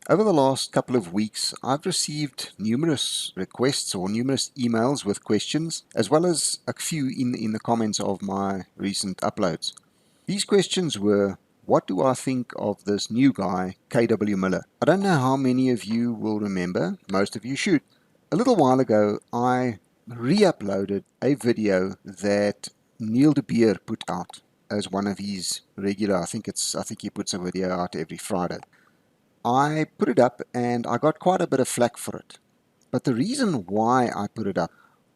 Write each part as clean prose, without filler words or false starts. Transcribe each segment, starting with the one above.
Over the last couple of weeks, I've received numerous requests or numerous emails with questions, as well as a few in the comments of my recent uploads. These questions were, what do I think of this new guy, KW Miller? I don't know how many of you will remember, most of you should. A little while ago, I re-uploaded a video that Neil de Beer put out as one of his regular, I think he puts a video out every Friday. I put it up and I got quite a bit of flack for it. But the reason why I put it up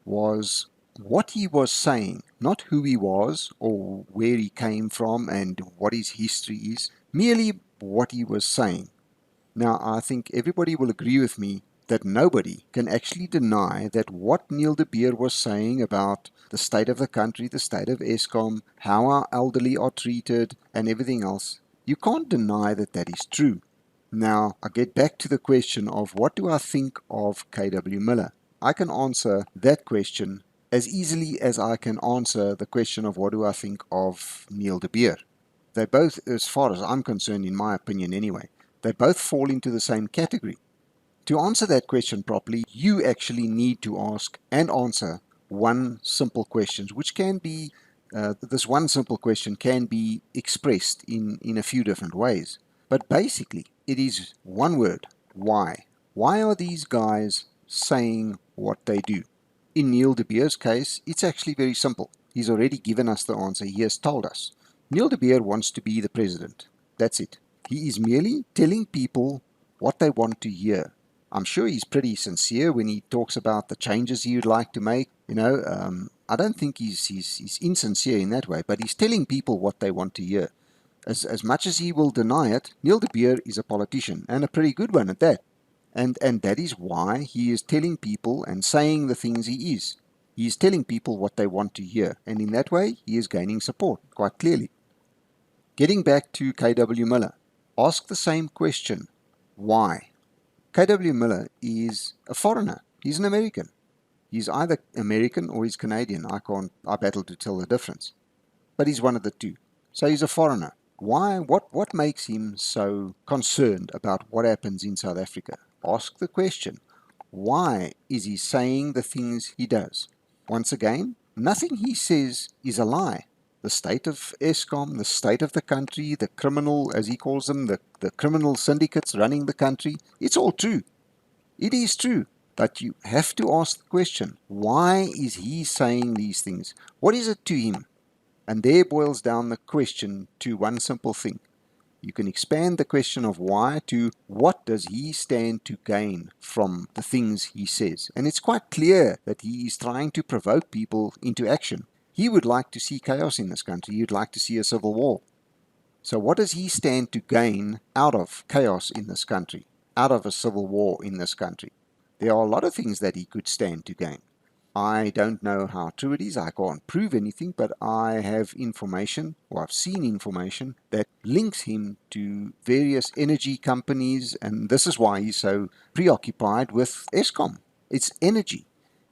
was what he was saying, not who he was or where he came from and what his history is, merely what he was saying. Now, I think everybody will agree with me that nobody can actually deny that what Neil de Beer was saying about the state of the country, the state of Eskom, how our elderly are treated, and everything else, you can't deny that that is true. Now, I get back to the question of what do I think of KW Miller? I can answer that question as easily as I can answer the question of what do I think of Neil de Beer. They both, as far as I'm concerned, in my opinion anyway, they both fall into the same category. To answer that question properly, you actually need to ask and answer one simple question, which can be, this one simple question can be expressed in a few different ways. But basically, it is one word, why. Why are these guys saying what they do? In Neil de Beer's case, it's actually very simple. He's already given us the answer. He has told us. Neil de Beer wants to be the president. That's it. He is merely telling people what they want to hear. I'm sure he's pretty sincere when he talks about the changes he would like to make. I don't think he's insincere in that way, but he's telling people what they want to hear. As much as he will deny it, Neil de Beer is a politician, and a pretty good one at that. And that is why he is telling people and saying the things he is. He is telling people what they want to hear, and in that way, he is gaining support, quite clearly. Getting back to KW Miller, ask the same question. Why? KW Miller is a foreigner. He's an American. He's either American or he's Canadian. I battle to tell the difference. But he's one of the two. So he's a foreigner. Why? What makes him so concerned about what happens in South Africa? Ask the question. Why is he saying the things he does? Once again, nothing he says is a lie. The state of Eskom, the state of the country, the criminal, as he calls them, the criminal syndicates running the country, it's all true. It is true. But you have to ask the question, why is he saying these things? What is it to him? And there boils down the question to one simple thing. You can expand the question of why to what does he stand to gain from the things he says. And it's quite clear that he is trying to provoke people into action. He would like to see chaos in this country. He would like to see a civil war. So what does he stand to gain out of chaos in this country, out of a civil war in this country? There are a lot of things that he could stand to gain. I don't know how true it is. I can't prove anything, but I have information, or I've seen information, that links him to various energy companies, and this is why he's so preoccupied with Eskom. It's energy.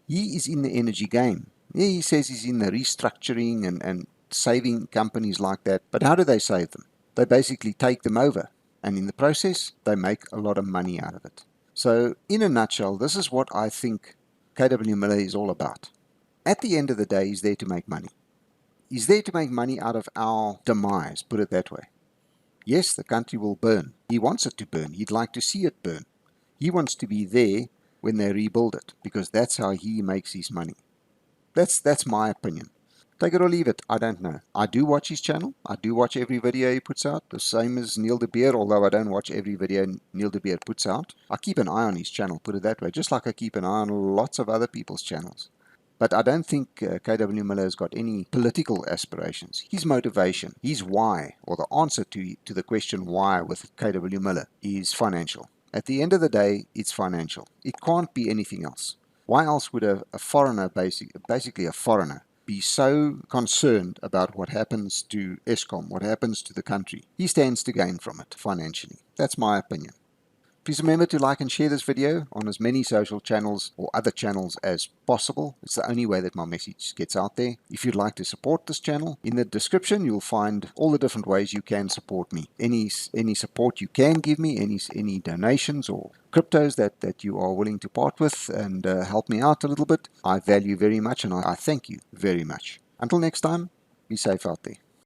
He is in the energy game. Yeah, he says he's in the restructuring and saving companies like that, but how do they save them? They basically take them over, and in the process, they make a lot of money out of it. So, in a nutshell, this is what I think KW Miller is all about. At the end of the day, he's there to make money. He's there to make money out of our demise, put it that way. Yes, the country will burn. He wants it to burn. He'd like to see it burn. He wants to be there when they rebuild it, because that's how he makes his money. That's my opinion. Take it or leave it, I don't know. I do watch his channel. I do watch every video he puts out, the same as Neil de Beer, although I don't watch every video Neil de Beer puts out. I keep an eye on his channel, put it that way, just like I keep an eye on lots of other people's channels. But I don't think KW Miller has got any political aspirations. His motivation, his why, or the answer to the question why with KW Miller is financial. At the end of the day, it's financial. It can't be anything else. Why else would a foreigner, basically a foreigner, be so concerned about what happens to Eskom, what happens to the country? He stands to gain from it financially. That's my opinion. Please remember to like and share this video on as many social channels or other channels as possible. It's the only way that my message gets out there. If you'd like to support this channel, in the description you'll find all the different ways you can support me. Any support you can give me, any donations or cryptos that you are willing to part with and help me out a little bit, I value very much, and I thank you very much. Until next time, be safe out there.